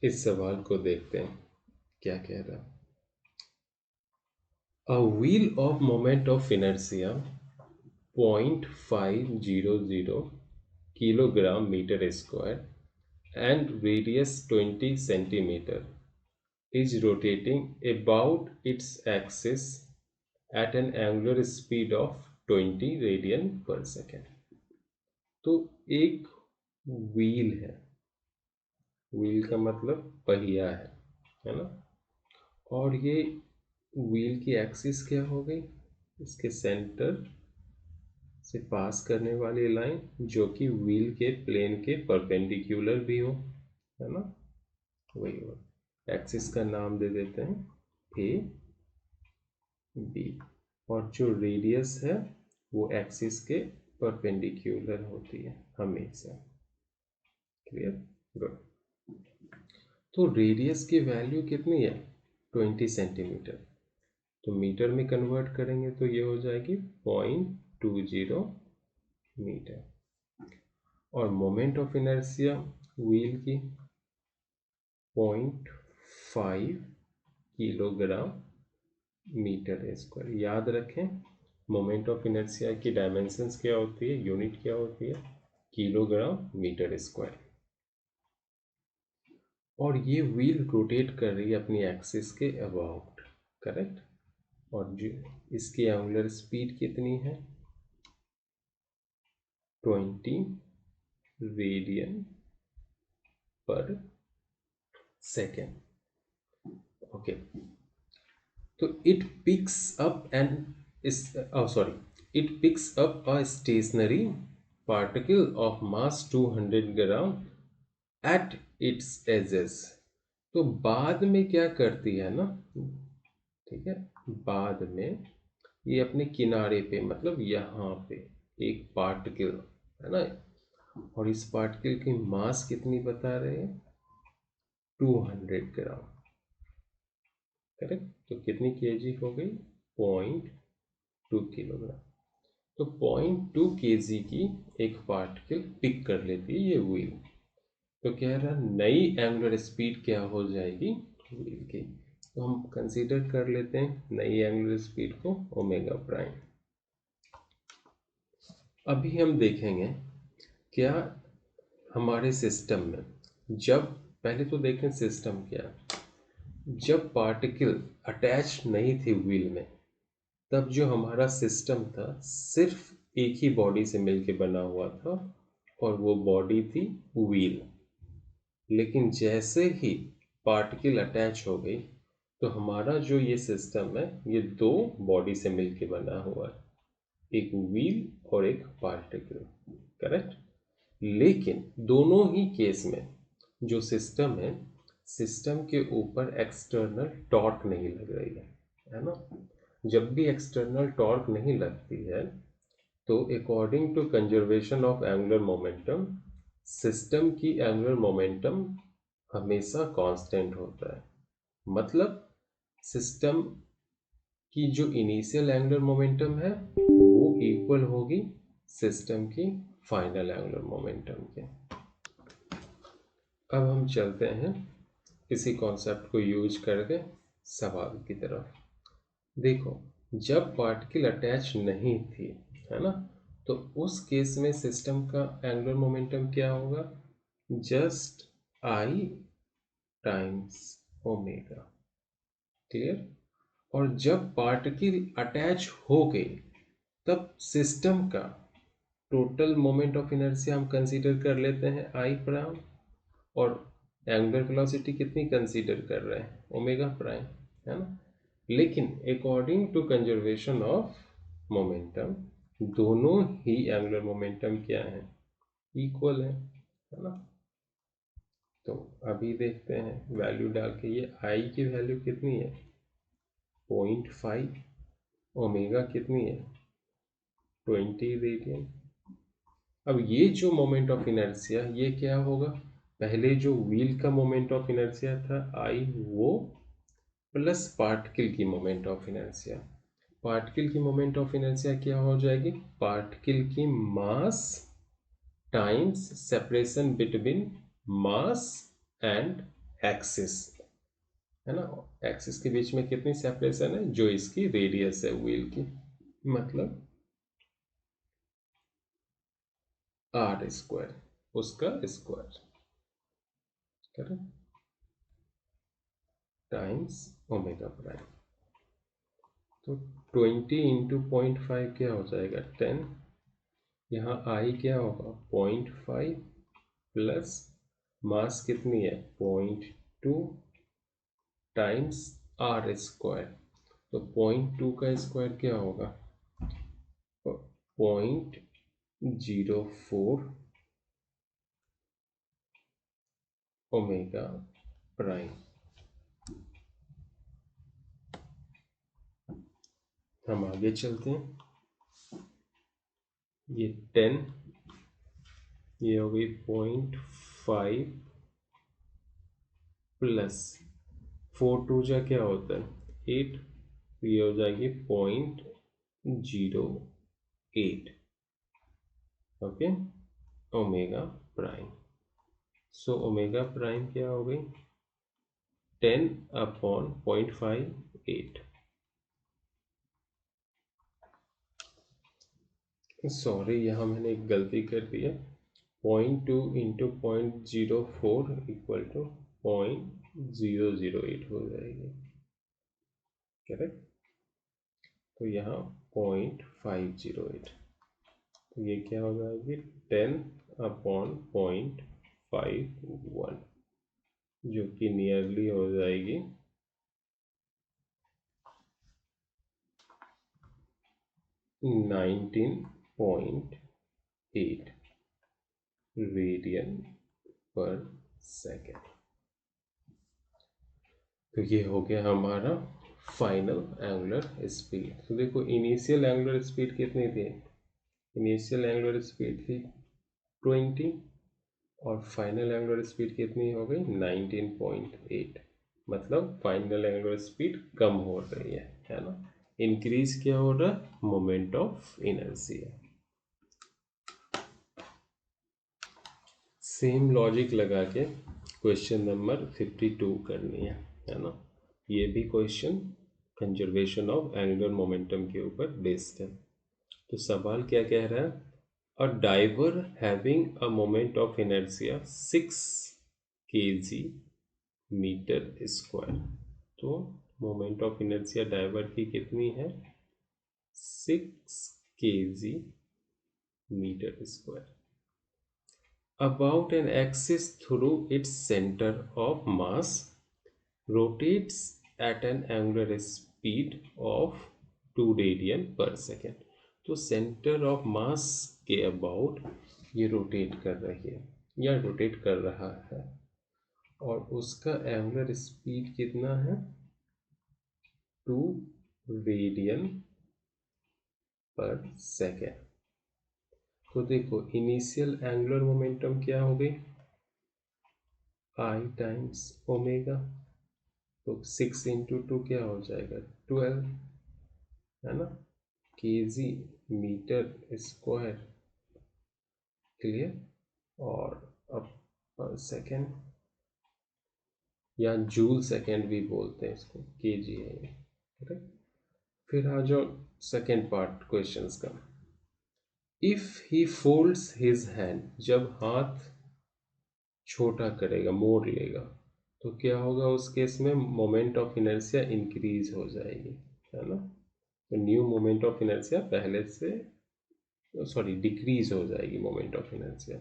इस सवाल को देखते हैं क्या कह रहा है। A wheel of moment of inertia 0.500 kilogram meter square and radius 20 centimeter is rotating about its axis at an angular speed of 20 radian per second। तो एक व्हील है, व्हील का मतलब पहिया है ना। और ये व्हील की एक्सिस क्या हो गई, इसके सेंटर से पास करने वाली लाइन जो कि व्हील के प्लेन के परपेंडिकुलर भी हो, है ना, वही हो। एक्सिस का नाम दे देते हैं ए बी, और जो रेडियस है वो एक्सिस के परपेंडिकुलर होती है हमेशा। Clear, good. तो रेडियस की वैल्यू कितनी है, 20 सेंटीमीटर। तो मीटर में कन्वर्ट करेंगे तो ये हो जाएगी 0.20 मीटर। और मोमेंट ऑफ इनर्शिया व्हील की 0.5 किलोग्राम मीटर स्क्वायर। याद रखें, मोमेंट ऑफ इनर्शिया की डायमेंशंस क्या होती है, यूनिट क्या होती है, किलोग्राम मीटर स्क्वायर। और ये व्हील रोटेट कर रही है अपनी एक्सिस के अबाउट, करेक्ट। और जो इसकी एंगुलर स्पीड कितनी है, 20 रेडियन पर सेकेंड। ओके, तो it picks up a stationary particle of mass 200 gram at its edges. तो बाद में क्या करती है ना, ठीक है, बाद में ये अपने किनारे पे मतलब यहाँ पे एक पार्टिकल है ना, और इस पार्टिकल की मास कितनी बता रहे हैं, 200 ग्राम, करेक्ट। तो कितनी केजी हो गई, 0.2 किलोग्राम। तो 0.2 केजी की एक पार्टिकल पिक कर लेती है ये व्हील। तो कह रहा नई एंगुलर स्पीड क्या हो जाएगी व्हील की। तो हम कंसीडर कर लेते हैं नई एंगुलर स्पीड को ओमेगा प्राइम। अभी हम देखेंगे क्या हमारे सिस्टम में, जब पहले तो देखें सिस्टम क्या, जब पार्टिकल अटैच नहीं थी व्हील में तब जो हमारा सिस्टम था सिर्फ एक ही बॉडी से मिलके बना हुआ था, और वो बॉडी थी व्हील। लेकिन जैसे ही पार्टिकल अटैच हो गई तो हमारा जो ये सिस्टम है ये दो बॉडी से मिलके बना हुआ है, एक व्हील और एक पार्टिकल, करेक्ट। लेकिन दोनों ही केस में जो सिस्टम है, सिस्टम के ऊपर एक्सटर्नल टॉर्क नहीं लग रही है ना। जब भी एक्सटर्नल टॉर्क नहीं लगती है तो according to conservation of angular momentum system की एंगुलर मोमेंटम हमेशा कांस्टेंट होता है। मतलब सिस्टम की जो इनिशियल एंगुलर मोमेंटम है वो इक्वल होगी सिस्टम की फाइनल एंगुलर मोमेंटम के। अब हम चलते हैं इसी कॉन्सेप्ट को यूज करके सवाल की तरफ। देखो, जब पार्टिकल अटैच नहीं थी, है ना, तो उस केस में सिस्टम का एंगुलर मोमेंटम क्या होगा, just I times omega. Clear. और जब पार्टिकल अटैच हो गई तब सिस्टम का टोटल मोमेंट ऑफ इनर्शिया हम कंसीडर कर लेते हैं आई प्राइम, और एंगुलर वेलोसिटी कितनी कंसीडर कर रहे हैं, ओमेगा प्राइम, है ना। लेकिन according to conservation of momentum दोनों ही एंगुलर मोमेंटम क्या है, इक्वल है ना। तो अभी देखते हैं वैल्यू डाल के, ये आई की वैल्यू कितनी है, 0.5, ओमेगा कितनी है, 20 रेडियन। अब ये जो मोमेंट ऑफ इनर्शिया ये क्या होगा, पहले जो व्हील का मोमेंट ऑफ इनर्शिया था आई, वो प्लस पार्टिकल की मोमेंट ऑफ इनर्शिया। पार्टिकल की मोमेंट ऑफ इनर्शिया क्या हो जाएगी, पार्टिकल की मास times separation between mass and axis, है ना। एक्सिस के बीच में कितनी सेपरेशन है, जो इसकी रेडियस है व्हील की, मतलब आर स्क्वायर, उसका square, correct, times omega prime. तो 20 × 0.5 क्या हो जाएगा, 10। यहाँ आई क्या होगा, 0.5 प्लस मास कितनी है, 0.2 टाइम्स आर स्क्वायर। तो 0.2 का स्क्वायर क्या होगा, 0.04 ओमेगा प्राइम। हम आगे चलते हैं। ये 10, ये हो गई 0.5 प्लस 4 × 2 क्या होता है, 8, तो ये हो जाएगी 0.08, okay, omega prime. So omega prime क्या हो गई, 10/0.58। सॉरी, यहाँ मैंने एक गलती कर दी है, 0.2 × 0.04 = 0.008 हो जाएगी, करेक्ट। तो यहाँ 0.508, तो ये क्या हो जाएगी, 10/0.51, जो कि नियरली हो जाएगी 19.8 रेडियन पर सेकेंड। तो ये हो गया हमारा फाइनल एंगुलर स्पीड। तो देखो इनिशियल एंगुलर स्पीड कितनी थी, इनिशियल एंगुलर स्पीड थी 20, और फाइनल एंगुलर स्पीड कितनी हो गई, 19.8। मतलब फाइनल एंगुलर स्पीड कम हो रही है ना। इंक्रीज क्या हो रहा है, moment of inertia. Same logic लगा के क्वेश्चन नंबर 52 करनी है ना। ये भी question conservation of angular momentum के ऊपर बेस्ड है। तो सवाल क्या कह रहा है, a diver having a moment of inertia 6 kg metre square. तो मोमेंट ऑफ इनर्शिया डाइवर की कितनी है, 6 kg metre square about an axis through its center of mass, rotates at an angular speed of 2 radian per second. तो centre of मास के about ये rotate कर रही है या रोटेट कर रहा है, और उसका एंगुलर स्पीड कितना है, 2 रेडियन पर सेकेंड। तो देखो इनिशियल एंगुलर मोमेंटम क्या हो गई, आई टाइम्स ओमेगा। तो 6 × 2 क्या हो जाएगा, 12, है ना, kg मीटर स्क्वायर, क्लियर। और अब पर सेकेंड या जूल सेकेंड भी बोलते हैं इसको, kg है ये, करेक्ट। फिर आ जाओ सेकेंड पार्ट क्वेश्चंस का। If he folds his hand, जब हाथ छोटा करेगा, मोड़ लेगा, तो क्या होगा उस केस में, मोमेंट ऑफ इनर्शिया इंक्रीज हो जाएगी, है ना। तो न्यू मोमेंट ऑफ इनर्शिया पहले से, सॉरी, डिक्रीज हो जाएगी मोमेंट ऑफ इनर्शिया।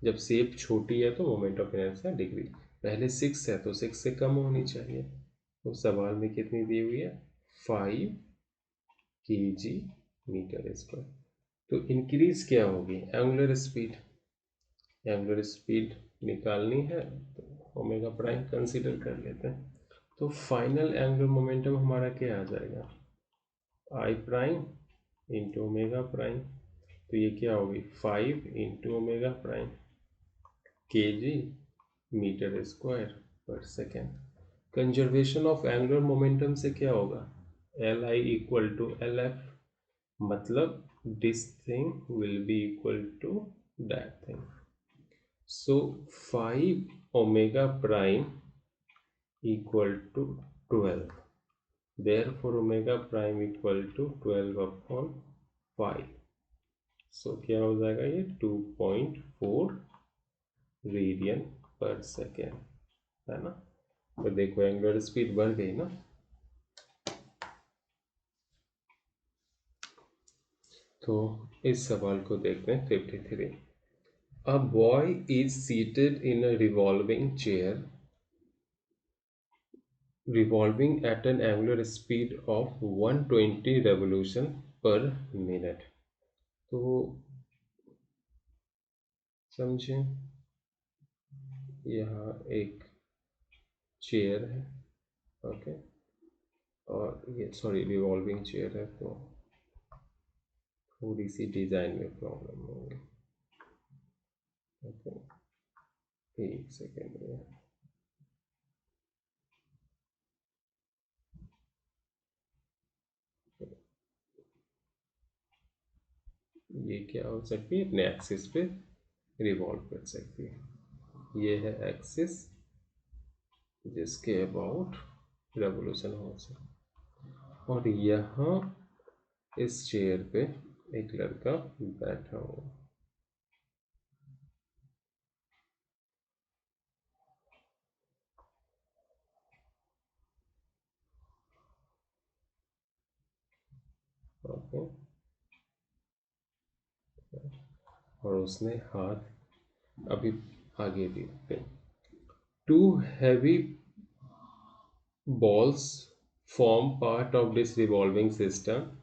जब शेप छोटी है तो मोमेंट ऑफ इनर्शिया डिक्रीज, पहले 6 है तो 6 से कम होनी चाहिए। तो सवाल में कितनी दी हुई है, 5 kg मीटर स्क्वायर। तो इंक्रीज क्या होगी, एंगुलर स्पीड, एंगुलर स्पीड निकालनी है तो ओमेगा प्राइम कंसीडर कर लेते हैं। तो फाइनल एंगुलर मोमेंटम हमारा क्या आ जाएगा, I prime into omega prime. तो ये क्या होगी, 5 × omega prime kg metre square पर second. Conservation of angular momentum से क्या होगा, Li = Lf, मतलब this thing will be equal to that thing. So 5 omega prime equal to 12, therefore omega prime equal to 12/5। So क्या हो जाएगा ये 2.4 radian per second, है ना। तो देखो एंगुलर स्पीड बढ़ गई ना। तो इस सवाल को देखते हैं 53। A boy is seated in a revolving chair revolving at an angular speed of 120 revolution per minute। तो समझें, यहाँ एक चेयर है, ओके, और ये सॉरी रिवॉल्विंग चेयर है, तो थोड़ी सी डिज़ाइन में प्रॉब्लम होगी। ओके, एक सेकेंड में ये क्या हो सकती है, अपने एक्सिस पे रिवॉल्व कर सकती है। ये है एक्सिस जिसके अबाउट रेवोल्यूशन हो सकती, और यहाँ इस चेयर पे एक लड़का बैठा हुआ। ओके, और उसने हाथ, अभी आगे देखते हैं। Two heavy balls form part of this revolving system,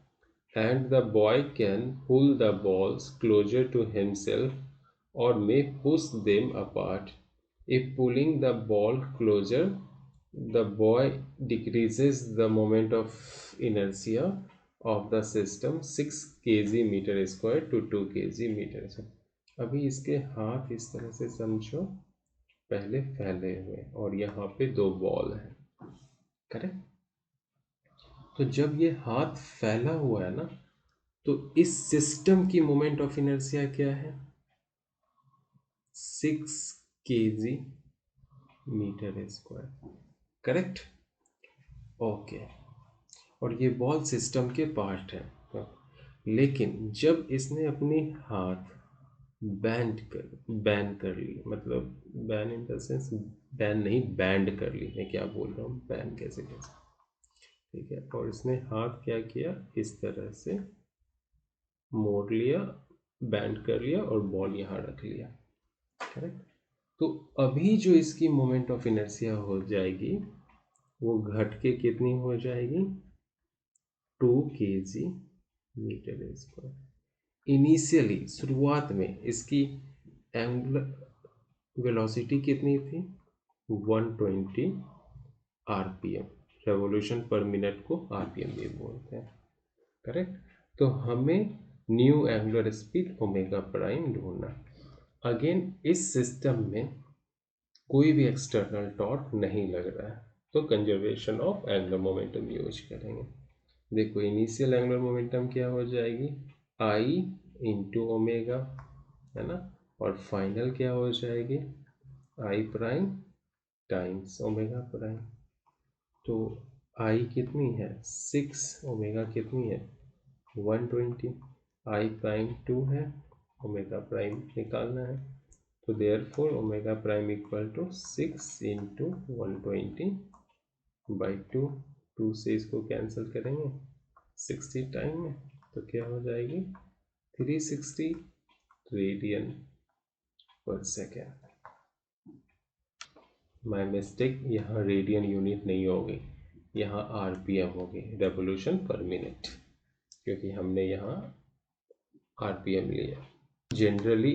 and the boy can pull the balls closer to himself or may push them apart. If pulling the ball closer, the boy decreases the moment of inertia of the system 6 kg meter square to 2 kg meter square। अभी इसके हाथ इस तरह से समझो, पहले फैले हुए और यहाँ पे दो बॉल हैं, करेक्ट। तो जब ये हाथ फैला हुआ है ना, तो इस सिस्टम की मोमेंट ऑफ इनर्शिया क्या है, 6 kg metre square, correct. Okay, और ये बॉल सिस्टम के पार्ट है, लेकिन जब इसने अपनी हाथ बैन कर ली, मतलब ban in the sense, ban नहीं, बैंड कर ली, मैं क्या बोल रहा हूँ, बैन कैसे कैसे, ठीक है। और इसने हाथ क्या किया, इस तरह से मोड़ लिया, बैंड कर लिया और बॉल यहाँ रख लिया, करेक्ट। तो अभी जो इसकी मोमेंट ऑफ इनर्शिया हो जाएगी वो घट के कितनी हो जाएगी, 2 kg मीटर स्क्वायर। इनिशियली शुरुआत में इसकी एंगुलर वेलोसिटी कितनी थी, 120 आरपीएम, रेवोल्यूशन पर मिनट को आरपीएम भी बोलते हैं, करेक्ट। तो हमें new angular speed omega prime ढूंढना। अगेन इस सिस्टम में कोई भी एक्सटर्नल टॉर्क नहीं लग रहा है, तो conservation of angular momentum use करेंगे। देखो इनिशियल एंगुलर मोमेंटम क्या हो जाएगी, आई इंटू ओमेगा, है ना, और फाइनल क्या हो जाएगी, I prime times omega prime. तो आई कितनी है 6, ओमेगा कितनी है 120, आई प्राइम 2 है, ओमेगा प्राइम निकालना है, तो therefore omega prime equal to 6 into 120 by 2, 2 से इसको कैंसिल करेंगे 60 टाइम में, तो क्या हो जाएगी 360 radian per second. My mistake, यहाँ रेडियन यूनिट नहीं होगी, यहाँ आरपीएम होगी, रेवोल्यूशन पर मिनट, क्योंकि हमने यहाँ आरपीएम लिया। जनरली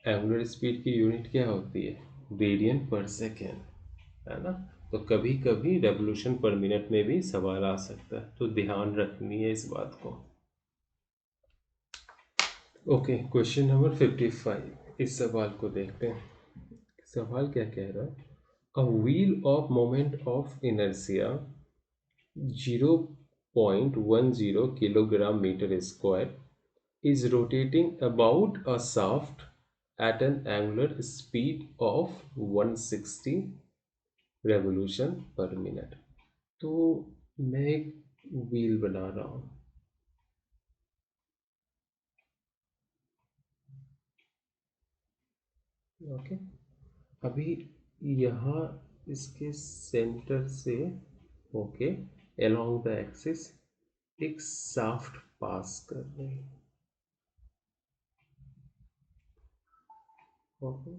एंगुलर स्पीड की यूनिट क्या होती है, रेडियन पर सेकेंड, है ना। तो कभी कभी रेवोल्यूशन पर मिनट में भी सवाल आ सकता है, तो ध्यान रखनी है इस बात को। ओके, क्वेश्चन नंबर 55, इस सवाल को देखते हैं। सवाल क्या कह रहा है, a wheel of moment of inertia 0.10 kilogram meter square is rotating about a shaft at an angular speed of 160 revolution पर मिनट। तो मैं एक व्हील बना रहा हूँ, ओके। अभी यहाँ इसके सेंटर से ओके अलोंग द एक्सिस एक शाफ्ट पास कर रहे हैं, ओके।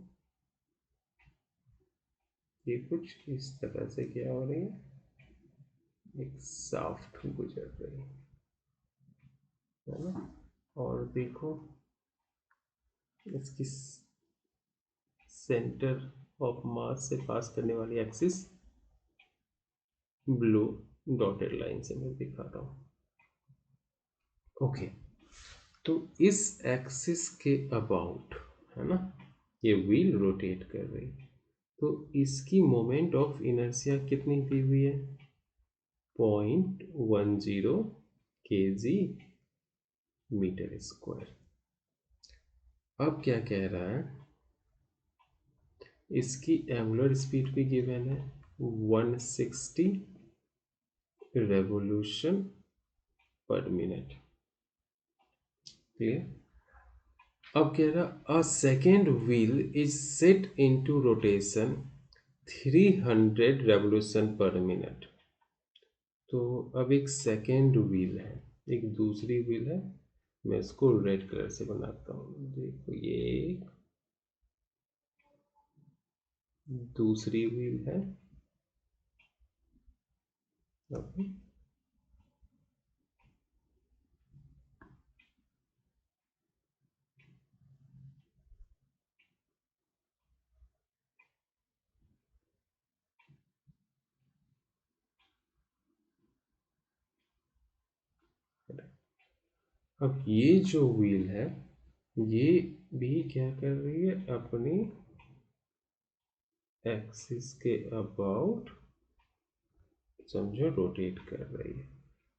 ये कुछ इस तरह से क्या हो रही है, एक शाफ्ट गुजर रही है ना। और देखो इसकी सेंटर ऑफ मास से पास करने वाली एक्सिस ब्लू डॉटेड लाइन से मैं दिखाता हूँ, ओके। तो इस एक्सिस के अबाउट है ना ये व्हील रोटेट कर रही है, तो इसकी मोमेंट ऑफ इनर्शिया कितनी दी हुई है, 0.10 kg मीटर स्क्वायर। अब क्या कह रहा है, इसकी एंगुलर स्पीड भी गिवन है 160 रेवोल्यूशन पर मिनट, क्लियर। अब कह रहा a second wheel is set into rotation 300 revolution पर मिनट। तो अब एक सेकेंड व्हील है, एक दूसरी व्हील है, मैं इसको रेड कलर से बनाता हूँ। देखो ये दूसरी व्हील है, ओके। अब ये जो व्हील है ये भी क्या कर रही है, अपनी एक्सिस के अबाउट समझो रोटेट कर रही है,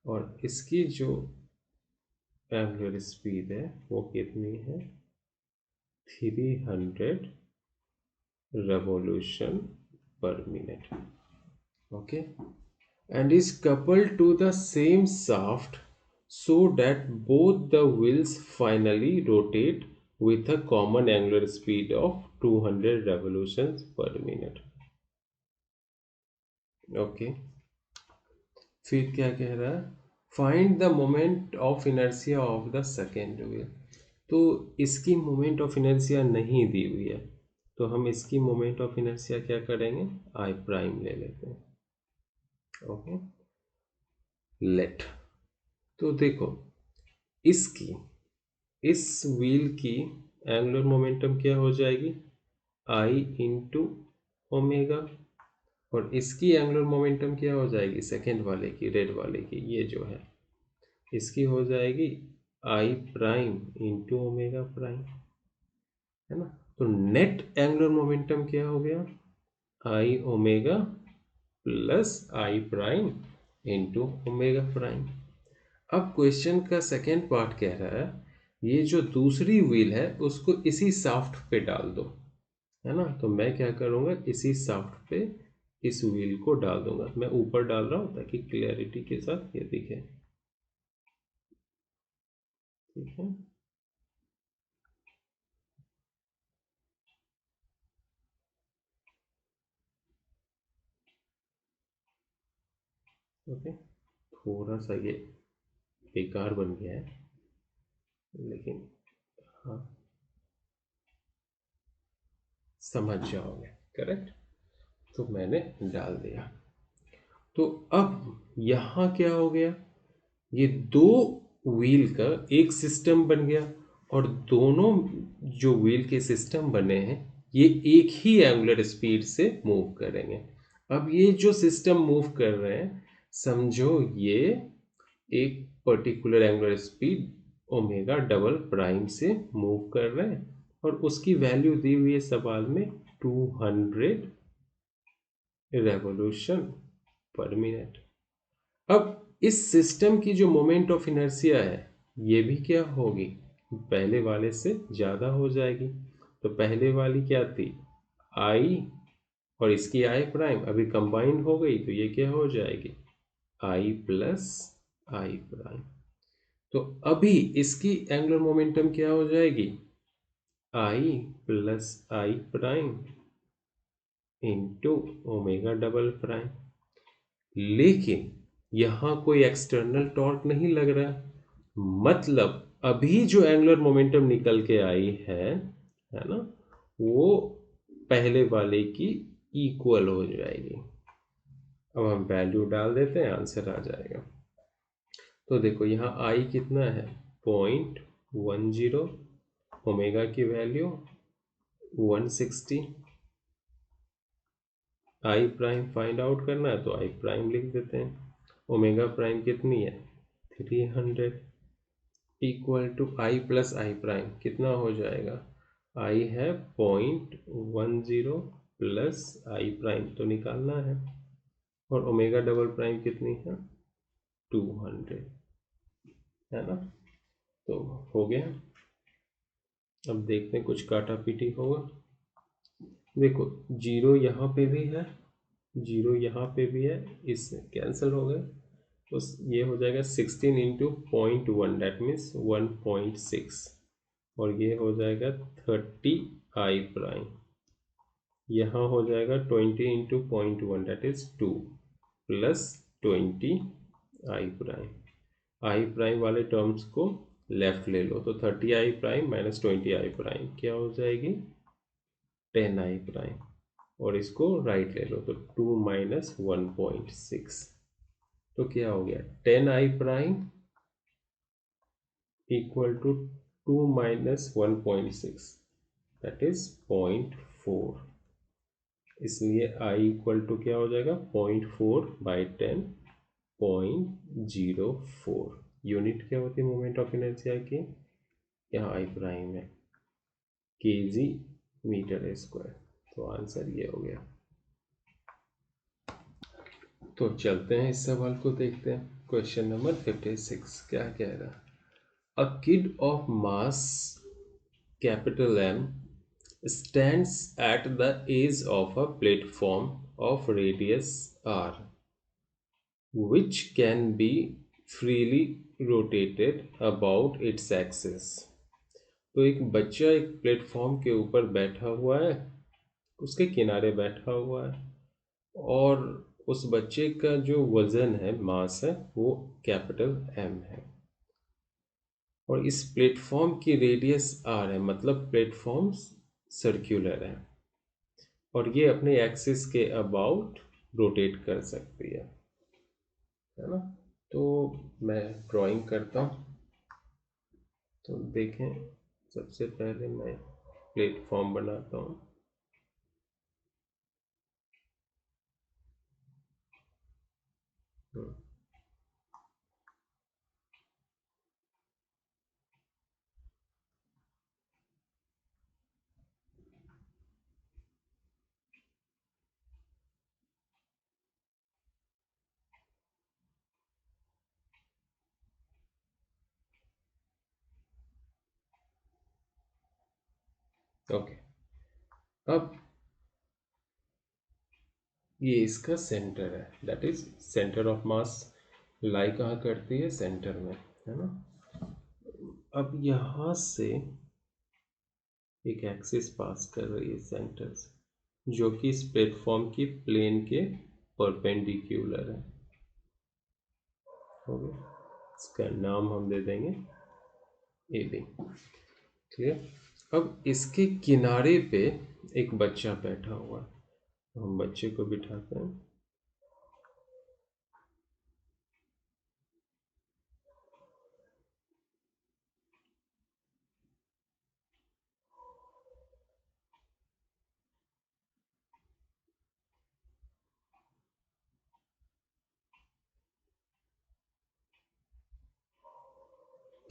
और इसकी जो एंगुलर स्पीड है वो कितनी है, 300 revolution per minute, okay, and is coupled to the same shaft so that both the wheels finally rotate with a common angular speed of 200 revolutions per minute, okay। फिर क्या कह रहा है, find the moment of inertia of the second wheel. तो इसकी moment of inertia नहीं दी हुई है, तो हम इसकी मोमेंट ऑफ इनर्शिया क्या करेंगे, आई प्राइम ले लेते हैं, ओके। लेट, तो देखो इसकी इस व्हील की एंगुलर मोमेंटम क्या हो जाएगी, आई इंटू ओमेगा, और इसकी एंगुलर मोमेंटम क्या हो जाएगी, सेकेंड वाले की, रेड वाले की, ये जो है इसकी हो जाएगी I prime into omega prime, है ना। तो नेट एंगुलर मोमेंटम क्या हो गया, I omega plus I prime into omega prime. अब क्वेश्चन का सेकेंड पार्ट कह रहा है ये जो दूसरी व्हील है उसको इसी शाफ्ट पे डाल दो, है ना। तो मैं क्या करूँगा, इसी शाफ्ट पे इस व्हील को डाल दूंगा। मैं ऊपर डाल रहा हूँ ताकि क्लियरिटी के साथ ये दिखे, ठीक है। ओके, थोड़ा सा ये बेकार बन गया है लेकिन हाँ समझ जाओगे, करेक्ट। तो मैंने डाल दिया, तो अब यहाँ क्या हो गया, ये दो व्हील का एक सिस्टम बन गया, और दोनों जो व्हील के सिस्टम बने हैं ये एक ही एंगुलर स्पीड से मूव करेंगे। अब ये जो सिस्टम मूव कर रहे हैं समझो ये एक particular angular speed omega double prime से मूव कर रहे हैं, और उसकी वैल्यू दी हुई है सवाल में 200 रेवोल्यूशन पर मिनट। अब इस सिस्टम की जो मोमेंट ऑफ इनर्शिया है ये भी क्या होगी, पहले वाले से ज़्यादा हो जाएगी। तो पहले वाली क्या थी, आई और इसकी आई प्राइम अभी कंबाइंड हो गई, तो ये क्या हो जाएगी, आई प्लस आई प्राइम। तो अभी इसकी एंगुलर मोमेंटम क्या हो जाएगी, I plus I prime into omega double prime. लेकिन यहां कोई एक्सटर्नल टॉर्क नहीं लग रहा, मतलब अभी जो एंगुलर मोमेंटम निकल के आई है ना, वो पहले वाले की इक्वल हो जाएगी। अब हम वैल्यू डाल देते हैं, आंसर आ जाएगा। तो देखो यहाँ आई कितना है, 0.10, ओमेगा की value 160, I prime find out करना है तो आई प्राइम लिख देते हैं, ओमेगा प्राइम कितनी है 300, equal to I plus I prime कितना हो जाएगा, आई है 0.10 प्लस आई प्राइम तो निकालना है, और ओमेगा डबल प्राइम कितनी है 200, है ना। तो हो गया। अब देखते हैं कुछ काटा पीटी होगा। देखो जीरो यहाँ पे भी है, जीरो यहाँ पे भी है, इससे कैंसिल हो गए, तो ये हो जाएगा 16 इंटू 0.1, डेट मीन्स 1.6, और ये हो जाएगा 30 आई प्राइम, यहाँ हो जाएगा 20 into 0.1 that is 2 plus 20 I prime. I prime वाले टर्म्स को लेफ्ट ले लो, तो 30 I prime minus 20 I prime क्या हो जाएगी 10 आई प्राइम, और इसको राइट ले लो तो 2 माइनस 1.6, तो क्या हो गया 10 I prime equal to 2 minus 1.6, that is 0.4, इसलिए आई इक्वल टू क्या हो जाएगा 0.4 बाई 10, 0.04। यूनिट क्या होती है मोमेंट ऑफ इनर्शिया की, यहाँ आई प्राइम है केजी मीटर स्क्वायर, तो आंसर ये हो गया। तो चलते हैं इस सवाल को देखते हैं। क्वेश्चन नंबर 56 क्या कह रहा है, a kid of mass capital M stands at the edge of a platform of radius r which can be freely rotated about its axis। तो एक बच्चा एक प्लेटफॉर्म के ऊपर बैठा हुआ है, उसके किनारे बैठा हुआ है, और उस बच्चे का जो वजन है, मास है, वो कैपिटल एम है, और इस प्लेटफॉर्म की रेडियस आर है, मतलब प्लेटफॉर्म सर्कुलर है, और ये अपने एक्सिस के अबाउट रोटेट कर सकती है ना। तो मैं ड्राइंग करता हूँ, तो देखें सबसे पहले मैं प्लेटफॉर्म बनाता हूँ। ओके, अब ये इसका सेंटर है, that is centre of mass lie कहाँ करती है, सेंटर में, है ना। अब यहाँ से एक एक्सिस पास कर रही है सेंटर से, जो कि इस प्लेटफॉर्म की प्लेन के परपेंडिकुलर है, हो गया। इसका नाम हम दे देंगे ए बी, क्लियर। अब इसके किनारे पे एक बच्चा बैठा हुआ है, तो हम बच्चे को बिठाते हैं,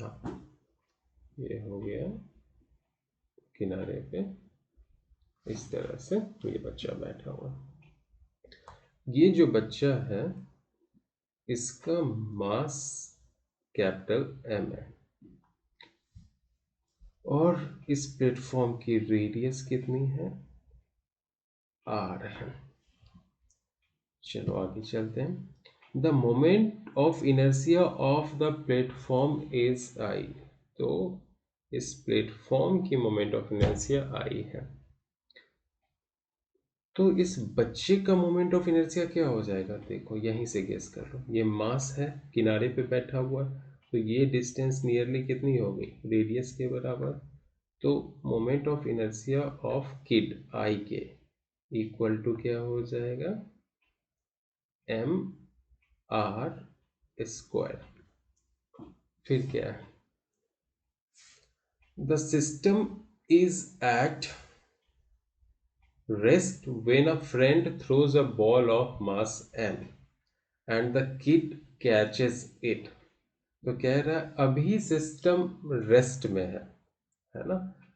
हाँ ये हो गया, किनारे पे इस तरह से ये बच्चा बैठा हुआ है। ये जो बच्चा है इसका मास कैपिटल एम है, और इस प्लेटफॉर्म की रेडियस कितनी है आर है। चलो आगे चलते हैं। The moment of inertia of the platform is I. तो इस प्लेटफॉर्म की मोमेंट ऑफ इनर्शिया आई है। तो इस बच्चे का मोमेंट ऑफ इनर्शिया क्या हो जाएगा? देखो यहीं से गेस कर लो। ये मास है, किनारे पे बैठा हुआ है, तो ये डिस्टेंस नियरली कितनी हो गई? रेडियस के बराबर। तो moment of inertia of kid I के इक्वल टू क्या हो जाएगा? M R square. फिर क्या है? The system is at rest when a friend throws a ball of mass m and the kid catches it। तो कह रहा है अभी सिस्टम रेस्ट में है ना?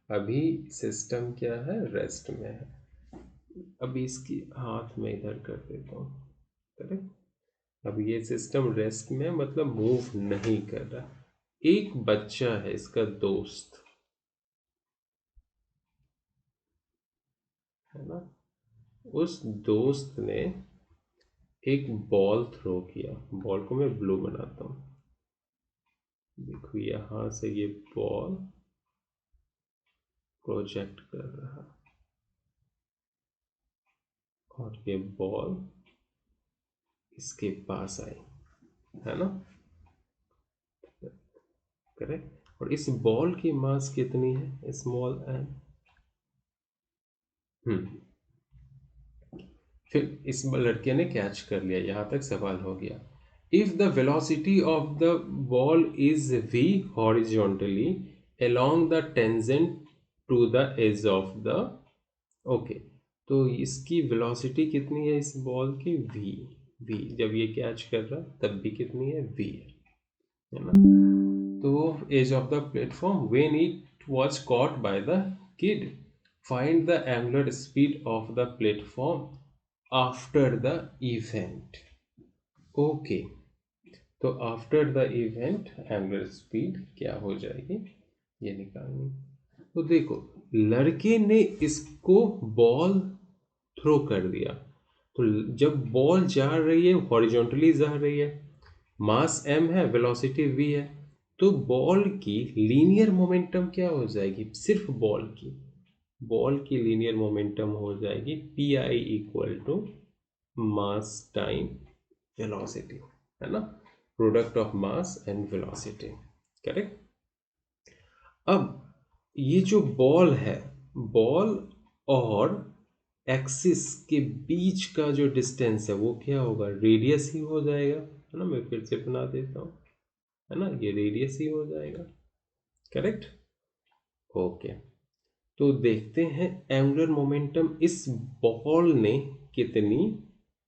अभी सिस्टम क्या है? रेस्ट में है। अभी इसकी हाथ में इधर कर देता हूँ। करेक्ट। अब ये सिस्टम रेस्ट में मतलब मूव नहीं कर रहा। एक बच्चा है, इसका दोस्त है ना, उस दोस्त ने एक बॉल थ्रो किया। बॉल को मैं ब्लू बनाता हूँ। देखो यहां से ये बॉल प्रोजेक्ट कर रहा और ये बॉल इसके पास आई, है ना? करेक्ट। और इस बॉल की मास कितनी है? Small M. फिर इस लड़के ने कैच कर लिया, यहां तक सवाल हो गया। If the velocity of the ball is v horizontally along the tangent to the edge of the, okay, तो इसकी वेलोसिटी कितनी है इस बॉल की? v जब ये कैच कर रहा तब भी कितनी है? v है ना? तो edge of the platform when it was caught by the kid, find the angular speed of the platform after the event. Okay, तो after the event angular speed क्या हो जाएगी ये निकालनी। तो देखो लड़के ने इसको बॉल थ्रो कर दिया, तो जब बॉल जा रही है हॉरिजॉन्टली जा रही है, मास m है, वेलोसिटी v है, तो बॉल की लीनियर मोमेंटम क्या हो जाएगी? सिर्फ बॉल की लीनियर मोमेंटम हो जाएगी P I equal to mass time velocity, है ना? Product of mass and velocity. Correct. अब ये जो बॉल है, बॉल और एक्सिस के बीच का जो डिस्टेंस है वो क्या होगा? रेडियस ही हो जाएगा, है ना? मैं फिर से बना देता हूँ, है ना? ये रेडियस ही हो जाएगा। करेक्ट। ओके, तो देखते हैं एंगुलर मोमेंटम इस बॉल ने कितनी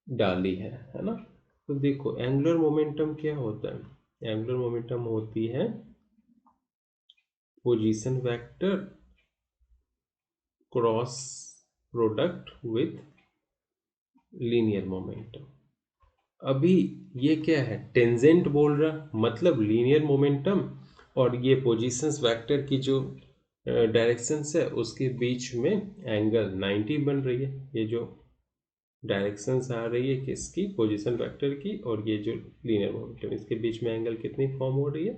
डाली है ना? तो देखो एंगुलर मोमेंटम क्या होता है? एंगुलर मोमेंटम होती है position vector cross product with linear momentum. अभी ये क्या है? टेंजेंट बोल रहा, मतलब लीनियर मोमेंटम और ये पोजीशंस वेक्टर की जो डायरेक्शंस है उसके बीच में एंगल 90 बन रही है। ये जो डायरेक्शंस आ रही है किसकी? पोजीशन वेक्टर की, और ये जो लीनियर मोमेंटम, इसके बीच में एंगल कितनी फॉर्म हो रही है?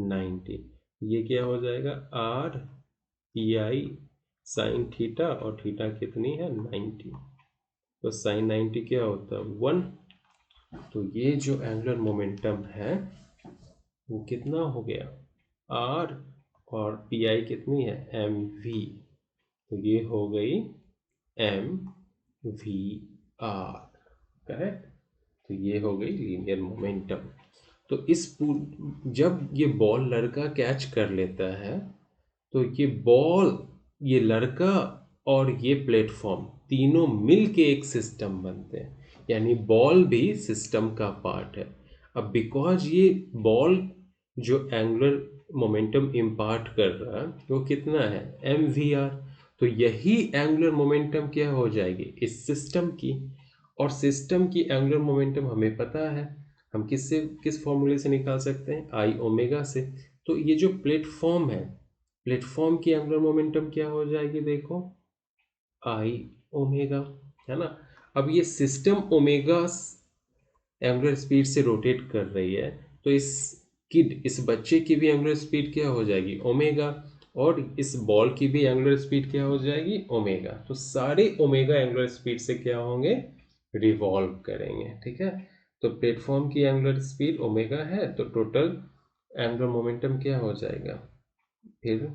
90। ये क्या हो जाएगा? R P I sine theta, और थीटा कितनी है? 90। तो साइन 90 क्या होता है? 1। तो ये जो एंगुलर मोमेंटम है वो कितना हो गया? आर, और पी आई कितनी है? M V. तो ये हो गई एम वी आर। करेक्ट। तो ये हो गई लीनियर मोमेंटम। तो जब ये बॉल लड़का कैच कर लेता है, तो ये बॉल, ये लड़का और ये प्लेटफॉर्म तीनों मिल के एक सिस्टम बनते हैं, यानी बॉल भी सिस्टम का पार्ट है। अब बिकॉज ये बॉल जो एंगुलर मोमेंटम इम्पार्ट कर रहा है वो कितना है? M V R. तो यही एंगुलर मोमेंटम क्या हो जाएगी? इस सिस्टम की। और सिस्टम की एंगुलर मोमेंटम हमें पता है, हम किस फॉर्मूले से निकाल सकते हैं? आई ओमेगा से। तो ये जो प्लेटफॉर्म है, प्लेटफॉर्म की एंगुलर मोमेंटम क्या हो जाएगी? देखो आई ओमेगा। है ना। अब ये सिस्टम ओमेगा एंगुलर स्पीड से रोटेट कर रही है, तो इस बच्चे की भी एंगुलर स्पीड क्या हो जाएगी, ओमेगा। और इस बॉल की भी एंगुलर स्पीड क्या हो जाएगी, ओमेगा। तो सारे ओमेगा एंगुलर स्पीड से क्या होंगे, रिवॉल्व करेंगे। ठीक है, तो प्लेटफॉर्म की एंगुलर स्पीड ओमेगा है, तो टोटल एंगुलर मोमेंटम क्या हो जाएगा, फिर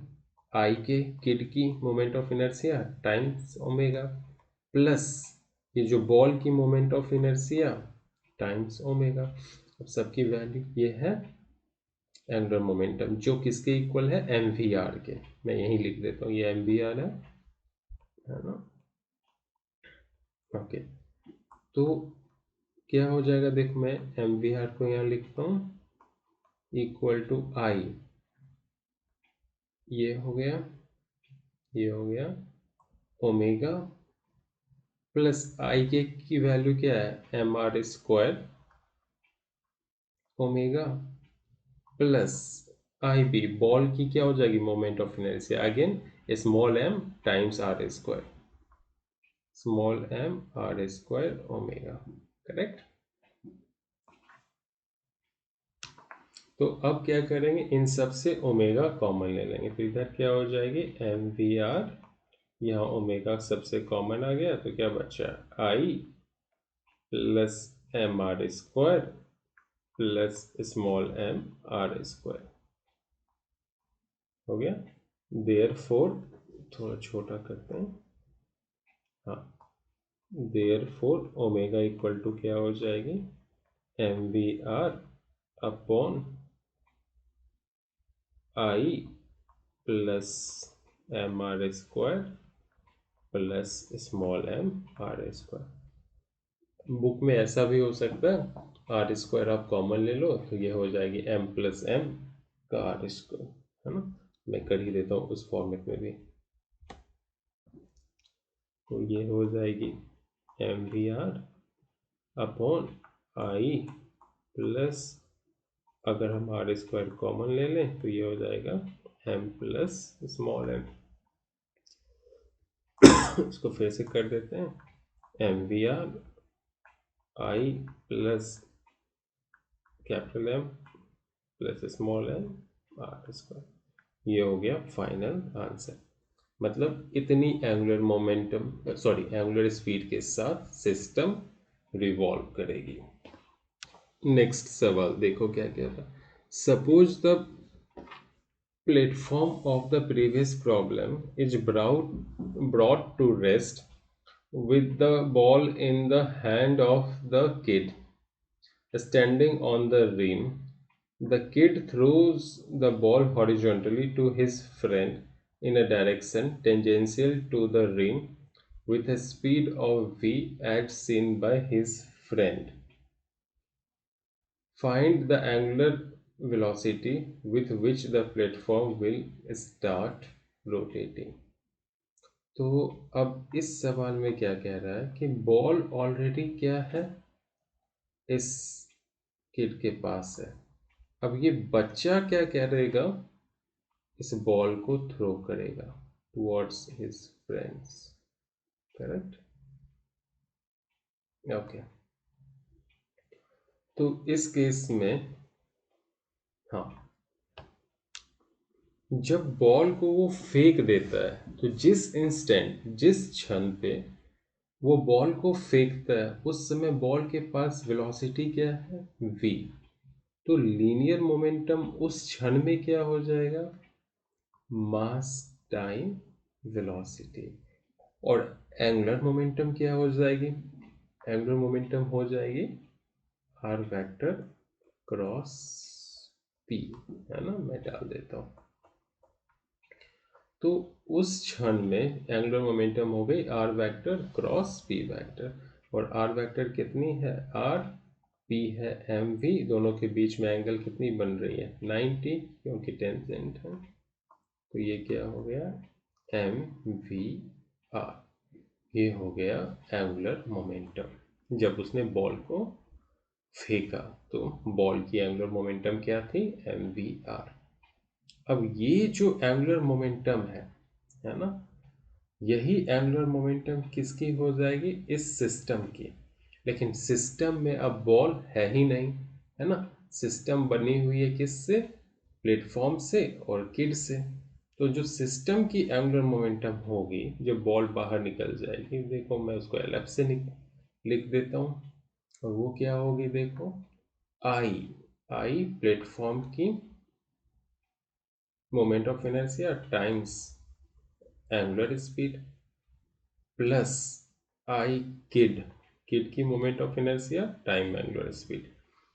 आई के किड की moment of inertia times omega, plus ये जो बॉल की moment of inertia times omega. अब सबकी वैल्यू ये है एंगुलर मोमेंटम, जो किसके इक्वल है, एम वी आर के। मैं यहीं लिख देता हूँ, ये एम वी आर है ना। ओके, तो क्या हो जाएगा, देखो मैं एम वी आर को यहाँ लिखता हूँ इक्वल टू आई, ये हो गया, ये हो गया ओमेगा, प्लस आई के की वैल्यू क्या है, M R square omega, plus I B ball की क्या हो जाएगी, moment of inertia again small M times R square, small M R square omega. Correct. तो अब क्या करेंगे, इन सब से ओमेगा कॉमन ले लेंगे, तो इधर क्या हो जाएगी, एम वी आर, यहाँ ओमेगा सबसे कॉमन आ गया, तो क्या बचा, I plus M R square plus small M R square हो गया। देयर फोर, थोड़ा छोटा करते हैं, हाँ, therefore omega equal to क्या हो जाएगी, M V R upon I plus M R square plus small M R square. Book में ऐसा भी हो सकता है, आर स्क्वायर आप कॉमन ले लो, तो ये हो जाएगी एम प्लस एम का आर स्क्वायर, है ना। मैं कर ही देता हूँ उस फॉर्मेट में भी, तो ये हो जाएगी M V R upon I plus, अगर हम आर स्क्वायर कॉमन ले लें तो ये हो जाएगा एम प्लस स्मॉल एम। इसको फिर से कर देते हैं, M V R I plus capital M plus small M R square, ये हो गया फाइनल आंसर। मतलब इतनी angular momentum, sorry angular speed के साथ सिस्टम रिवॉल्व करेगी। नेक्स्ट सवाल देखो क्या कह रहा, suppose the platform of the previous problem is brought to rest with the ball in the hand of the kid standing on the rim. The kid throws the ball horizontally to his friend in a direction tangential to the rim with a speed of v as seen by his friend. Find the angular velocity with which the platform will start rotating. तो अब इस सवाल में क्या कह रहा है कि बॉल ऑलरेडी क्या है, इस किड के पास है। अब ये बच्चा क्या करेगा, इस बॉल को थ्रो करेगा towards his friends. Correct, okay. तो इस केस में, हाँ, जब बॉल को वो फेंक देता है, तो जिस इंस्टेंट, जिस क्षण पे वो बॉल को फेंकता है, उस समय बॉल के पास वेलोसिटी क्या है, v। तो लीनियर मोमेंटम उस क्षण में क्या हो जाएगा, मास टाइम वेलोसिटी। और एंगुलर मोमेंटम क्या हो जाएगी, एंगुलर मोमेंटम हो जाएगी आर वेक्टर क्रॉस पी, है ना। मैं डाल देता हूँ, तो उस क्षण में एंगुलर मोमेंटम हो गई R vector cross P vector. और आर वेक्टर कितनी है, आर, पी है एम वी, दोनों के बीच में एंगल कितनी बन रही है, 90, क्योंकि टेंजेंट है। तो ये क्या हो गया, एम वी आर, ये हो गया एंगुलर मोमेंटम। जब उसने बॉल को फेंका तो बॉल की एंगुलर मोमेंटम क्या थी, एम वी आर। अब ये जो एंगुलर मोमेंटम है ना, यही एंगुलर मोमेंटम किसकी हो जाएगी? इस सिस्टम की। लेकिन सिस्टम में अब बॉल है ही नहीं, है ना। सिस्टम बनी हुई है किससे? प्लेटफॉर्म से और किड से। तो जो सिस्टम की एंगुलर मोमेंटम होगी जब बॉल बाहर निकल जाएगी, देखो मैं उसको एल से लिख देता हूँ, और वो क्या होगी? देखो, आई आई प्लेटफॉर्म की moment of inertia times angular speed plus I kid kid की moment of inertia time angular speed,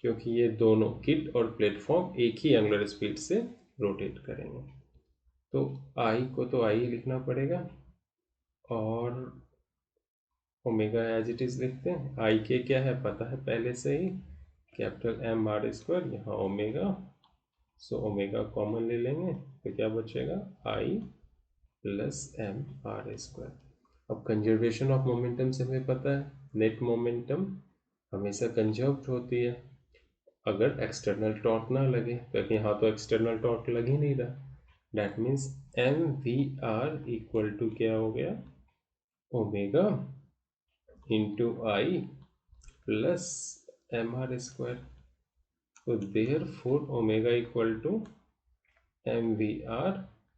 क्योंकि ये दोनों किड और प्लेटफॉर्म एक ही एंगुलर स्पीड से रोटेट करेंगे। तो आई को तो आई लिखना पड़ेगा, और ओमेगा एज इट इज लिखते हैं। आई के क्या है पता है पहले से ही, कैपिटल एम आर स्क्वायर, यहाँ ओमेगा, सो ओमेगा कॉमन ले लेंगे तो क्या बचेगा? आई प्लस एम आर स्क्वायर। अब कंजर्वेशन ऑफ मोमेंटम से हमें पता है नेट मोमेंटम हमेशा कंजर्व्ड होती है अगर एक्सटर्नल टॉर्क ना लगे, क्योंकि यहाँ तो एक्सटर्नल टॉर्क लग ही नहीं रहा। That means M V R equal to क्या हो गया? Omega into I plus M R square. तो therefore omega equal to M V R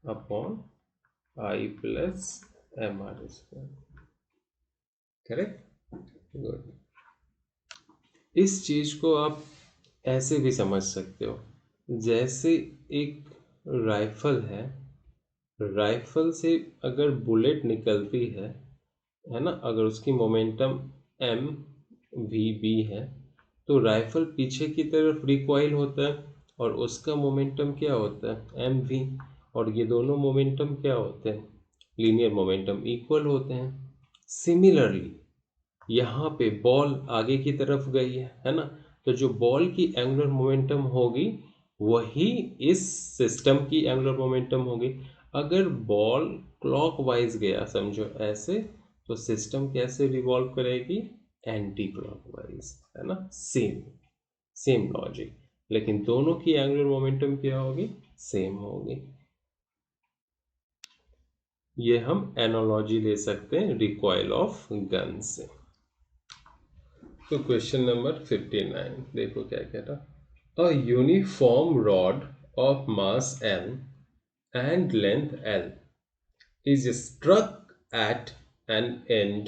upon I plus M R square. Correct, good. इस चीज को आप ऐसे भी समझ सकते हो, जैसे एक राइफल है, राइफल से अगर बुलेट निकलती है ना, अगर उसकी मोमेंटम एम वी बी है, तो राइफल पीछे की तरफ रिकॉइल होता है और उसका मोमेंटम क्या होता है? M V. और ये दोनों मोमेंटम क्या होते हैं? लीनियर मोमेंटम इक्वल होते हैं। सिमिलरली यहाँ पे बॉल आगे की तरफ गई है ना, तो जो बॉल की एंगुलर मोमेंटम होगी वही इस सिस्टम की एंगुलर मोमेंटम होगी। अगर बॉल क्लॉकवाइज गया, समझो ऐसे, तो सिस्टम कैसे रिवॉल्व करेगी? एंटी क्लॉकवाइज, है ना। सेम सेम लॉजिक, लेकिन दोनों की एंगुलर मोमेंटम क्या होगी? सेम होगी। ये हम एनालॉजी ले सकते हैं रिकॉइल ऑफ गन से। तो क्वेश्चन नंबर 59 देखो क्या कह रहा। A uniform rod of mass n and length l is struck at an end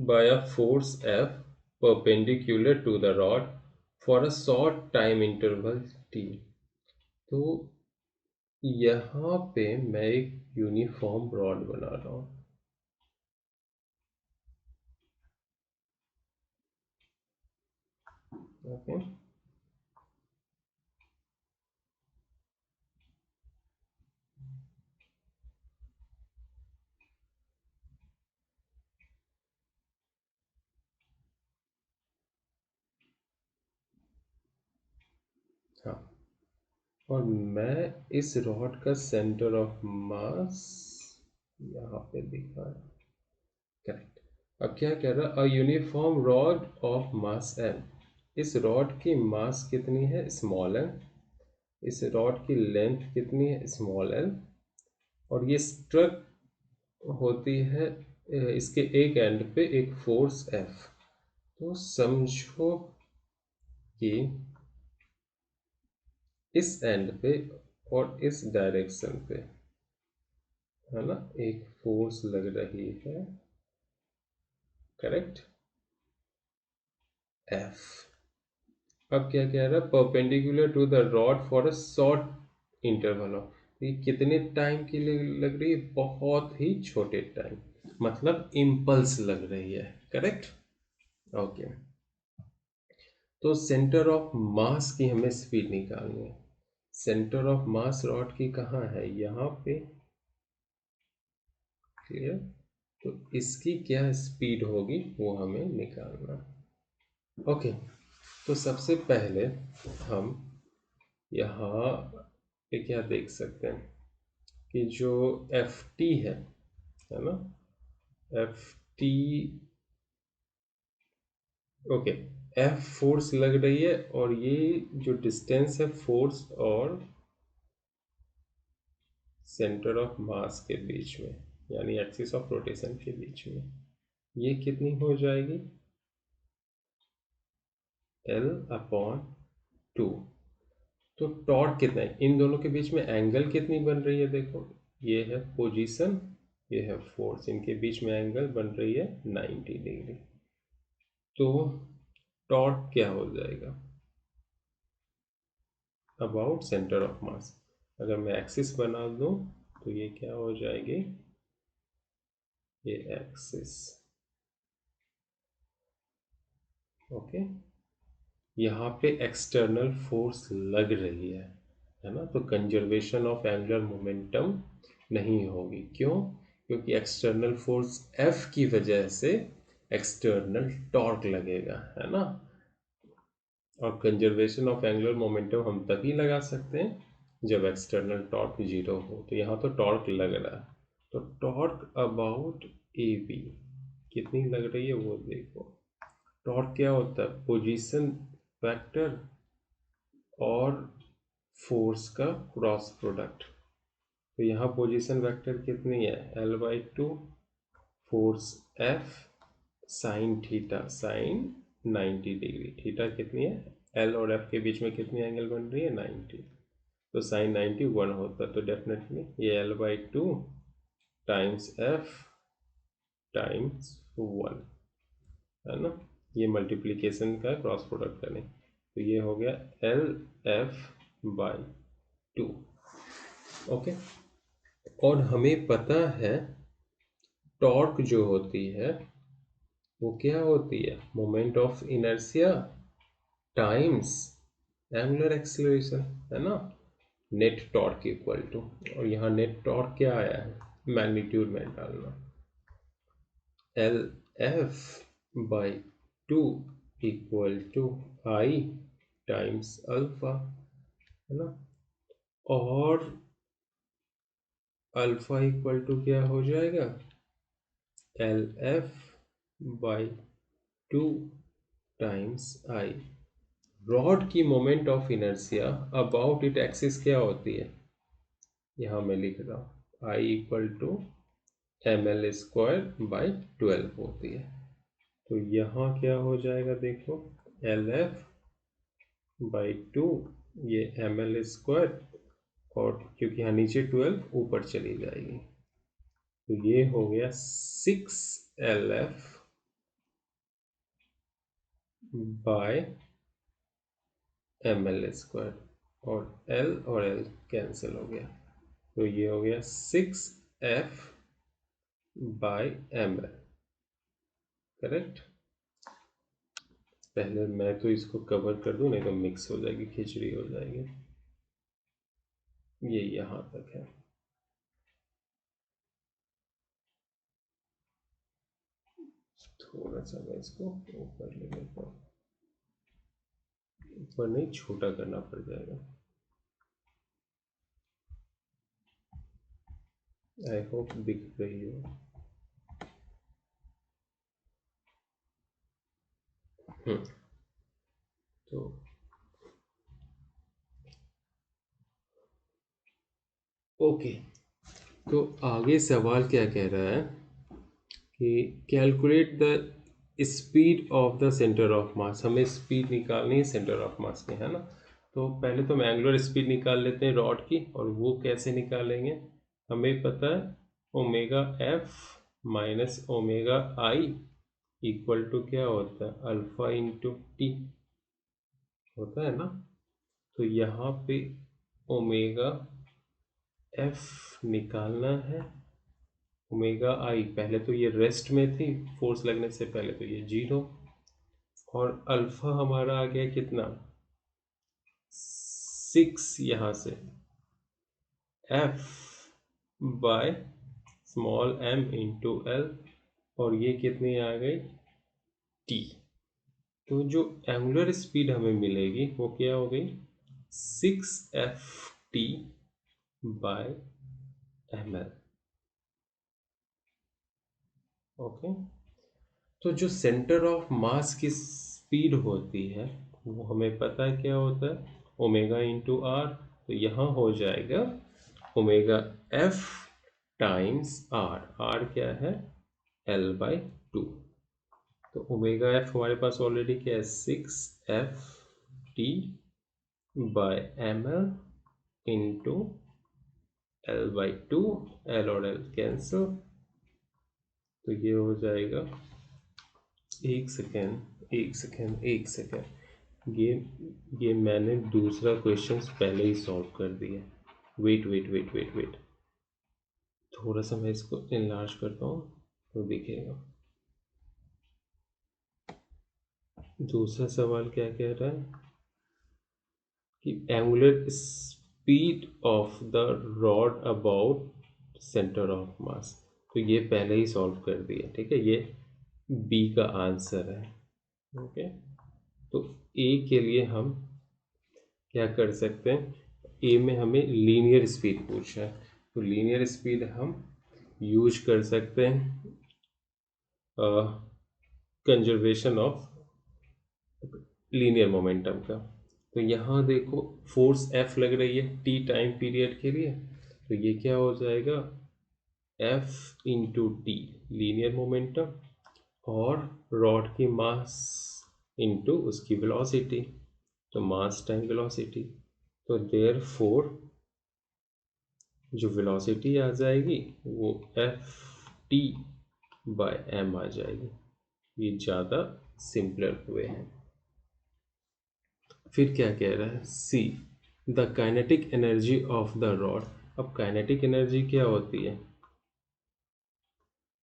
by a force F perpendicular to the rod for a short time interval t। तो यहाँ पे मैं एक यूनिफॉर्म रॉड बना रहा हूँ, ओके। हाँ, और मैं इस रॉड का सेंटर ऑफ मास यहाँ पे दिखा है, करेक्ट। अब क्या कह रहा? A uniform rod of mass M, इस रॉड की मास कितनी है? Small M. इस रॉड की लेंथ कितनी है? Small L. और ये स्ट्रक होती है इसके एक एंड पे एक फोर्स एफ। तो समझो कि इस एंड पे और इस डायरेक्शन पे, है ना, एक फोर्स लग रही है, करेक्ट, एफ। अब क्या कह रहा है? Perpendicular to the rod for a short interval of, ये कितने टाइम के लिए लग रही है? बहुत ही छोटे टाइम, मतलब इम्पल्स लग रही है, करेक्ट, ओके। तो सेंटर ऑफ मास की हमें स्पीड निकालनी है। सेंटर ऑफ मास रॉड की कहाँ है? यहाँ पे, क्लियर। तो इसकी क्या स्पीड होगी वो हमें निकालना, ओके। तो सबसे पहले हम यहाँ पे क्या देख सकते हैं कि जो एफ टी है ना, F T, okay, F force लग रही है और ये जो डिस्टेंस है फोर्स और सेंटर ऑफ मास के बीच में, यानी एक्सिस ऑफ रोटेशन के बीच में, ये कितनी हो जाएगी, L/2। तो टॉर्क कितना है, इन दोनों के बीच में एंगल कितनी बन रही है, देखो ये है पोजीशन, ये है फोर्स, इनके बीच में एंगल बन रही है 90 डिग्री। तो टॉर्क क्या हो जाएगा, अबाउट सेंटर ऑफ मास। अगर मैं एक्सिस बना दूं तो ये क्या हो जाएगी, ये एक्सिस, ओके। यहाँ पे एक्सटर्नल फोर्स लग रही है ना, तो कंजर्वेशन ऑफ एंगुलर मोमेंटम नहीं होगी। क्यों, क्योंकि एक्सटर्नल फोर्स F की वजह से एक्सटर्नल टॉर्क लगेगा, है ना। और कंजर्वेशन ऑफ एंगुलर मोमेंटम हम तभी लगा सकते हैं जब एक्सटर्नल टॉर्क 0 हो। तो यहाँ तो टॉर्क लग रहा है, तो टॉर्क अबाउट AB कितनी लग रही है वो देखो। टॉर्क क्या होता है, पोजीशन वेक्टर और फोर्स का क्रॉस प्रोडक्ट। तो यहाँ पोजीशन वेक्टर कितनी है, L/2, force F sine theta, sine 90 degree, theta कितनी है, L और F के बीच में कितनी एंगल बन रही है, 90। तो साइन 90 1 होता है, तो डेफिनेटली ये L/2 टाइम्स F टाइम्स 1, है ना। ये मल्टीप्लिकेशन का क्रॉस प्रोडक्ट करें तो ये हो गया LF/2, ओके। और हमें पता है टॉर्क जो होती है वो क्या होती है, moment of inertia times angular acceleration, है ना। नेट टॉर्क इक्वल टू, और यहाँ नेट टॉर्क क्या आया है, मैग्नीट्यूड में डालना, LF/2 equal to I times alpha, है ना। और अल्फा इक्वल टू क्या हो जाएगा, LF/2 टाइम्स I। रॉड की moment of inertia about it axis क्या होती है, यहाँ मैं लिख रहा हूँ I इक्वल टू ml²/12 होती है। तो यहाँ क्या हो जाएगा, देखो LF/2, ये ml², और क्योंकि यहाँ नीचे 12 ऊपर चली जाएगी, तो ये हो गया 6LF/ml², और L और L कैंसिल हो गया, तो ये हो गया 6F/ml, करेक्ट। पहले मैं तो इसको कवर कर दूं, नहीं तो मिक्स हो जाएगी, खिचड़ी हो जाएगी। ये यहाँ तक है, थोड़ा सा मैं इसको ऊपर ले लेता हूँ, ऊपर नहीं छोटा करना पड़ जाएगा। आई होप दिख रही हो। तो ओके, तो आगे सवाल क्या कह रहा है कि calculate the speed of the centre of मास, हमें स्पीड निकालनी है सेंटर ऑफ मास की, है ना। तो पहले तो हम एंगुलर स्पीड निकाल लेते हैं रॉड की, और वो कैसे निकालेंगे, हमें पता है omega F minus omega I equal to क्या होता है, अल्फा इंटू टी होता है ना। तो यहाँ पे ओमेगा एफ निकालना है, ओमेगा आई पहले तो ये रेस्ट में थी, फोर्स लगने से पहले, तो ये 0, और अल्फा हमारा आ गया कितना, 6, यहाँ से F by small m into L, और ये कितनी आ गई, टी। तो जो एंगुलर स्पीड हमें मिलेगी वो क्या हो गई, 6Ft/ml, ओके। तो जो सेंटर ऑफ मास की स्पीड होती है वो हमें पता है क्या होता है, ओमेगा इंटू आर। तो यहाँ हो जाएगा ओमेगा एफ टाइम्स आर क्या है, L/2। तो ओमेगा एफ हमारे पास ऑलरेडी क्या है, 6FT/ml इंटू L/2। L और L कैंसिल, तो ये हो जाएगा, एक सेकेंड, ये मैंने दूसरा क्वेश्चन पहले ही सॉल्व कर दिया। वेट, थोड़ा सा मैं इसको इनलार्ज करता हूँ तो दिखेगा। दूसरा सवाल क्या कह रहा है कि angular speed of the rod about centre of मास। तो ये पहले ही सॉल्व कर दिया, ठीक है, ये बी का आंसर है। ओके, तो ए के लिए हम क्या कर सकते हैं, ए में हमें लीनियर स्पीड पूछा है, तो लीनियर स्पीड हम यूज कर सकते हैं कंजर्वेशन ऑफ लीनियर मोमेंटम का। तो यहाँ देखो फोर्स F लग रही है t टाइम पीरियड के लिए, तो ये क्या हो जाएगा, F into T linear momentum और रॉड की मास इंटू उसकी वेलोसिटी, तो मास टाइम वेलोसिटी। तो देयरफॉर जो वेलोसिटी आ जाएगी वो Ft/m आ जाएगी। ये ज़्यादा सिंपलर वे है। फिर क्या कह रहा है, see the kinetic energy of the rod. अब काइनेटिक एनर्जी क्या होती है,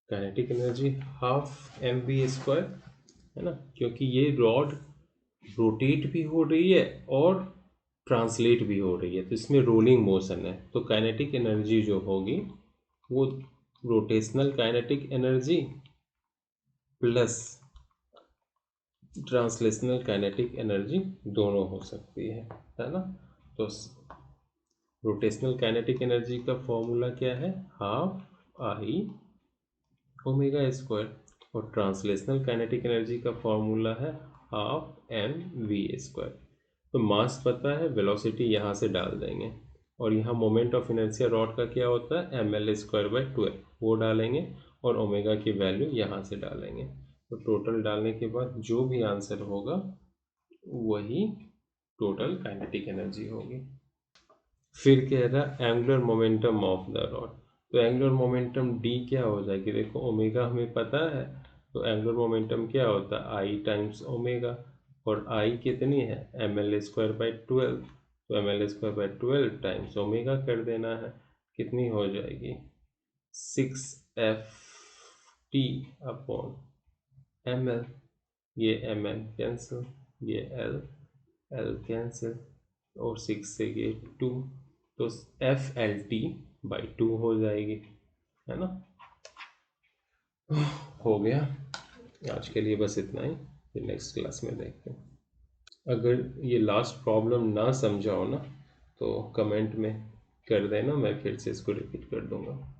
काइनेटिक एनर्जी हाफ mv² है ना, क्योंकि ये रॉड रोटेट भी हो रही है और ट्रांसलेट भी हो रही है, तो इसमें रोलिंग मोशन है। तो काइनेटिक एनर्जी जो होगी वो rotational kinetic energy plus translational kinetic energy दोनों हो सकती है ना। तो रोटेशनल काइनेटिक एनर्जी का फॉर्मूला क्या है, ½ I ω², और ट्रांसलेशनल काइनेटिक एनर्जी का फॉर्मूला है ½ mv²। तो मास पता है, वेलोसिटी यहाँ से डाल देंगे, और यहाँ मोमेंट ऑफ इनर्शिया रॉड का क्या होता है, ml²/12, वो डालेंगे और ओमेगा की वैल्यू यहाँ से डालेंगे। तो टोटल डालने के बाद जो भी आंसर होगा वही टोटल काइनेटिक एनर्जी होगी। फिर कह रहा angular momentum of the rod. तो एंगुलर मोमेंटम डी क्या हो जाएगी, देखो ओमेगा हमें पता है, तो एंगुलर मोमेंटम क्या होता है, आई टाइम्स ओमेगा, और आई कितनी है, ml²/12, तो ml²/12 टाइम्स ओमेगा कर देना है, कितनी हो जाएगी, 6Ft/ml। ये mm कैंसिल, ये L कैंसिल, और 6 से ये 2, तो FLT/2 हो जाएगी, है ना। हो गया, आज के लिए बस इतना ही, फिर नेक्स्ट क्लास में देखते हैं। अगर ये लास्ट प्रॉब्लम ना समझा हो ना तो कमेंट में कर देना, मैं फिर से इसको रिपीट कर दूंगा।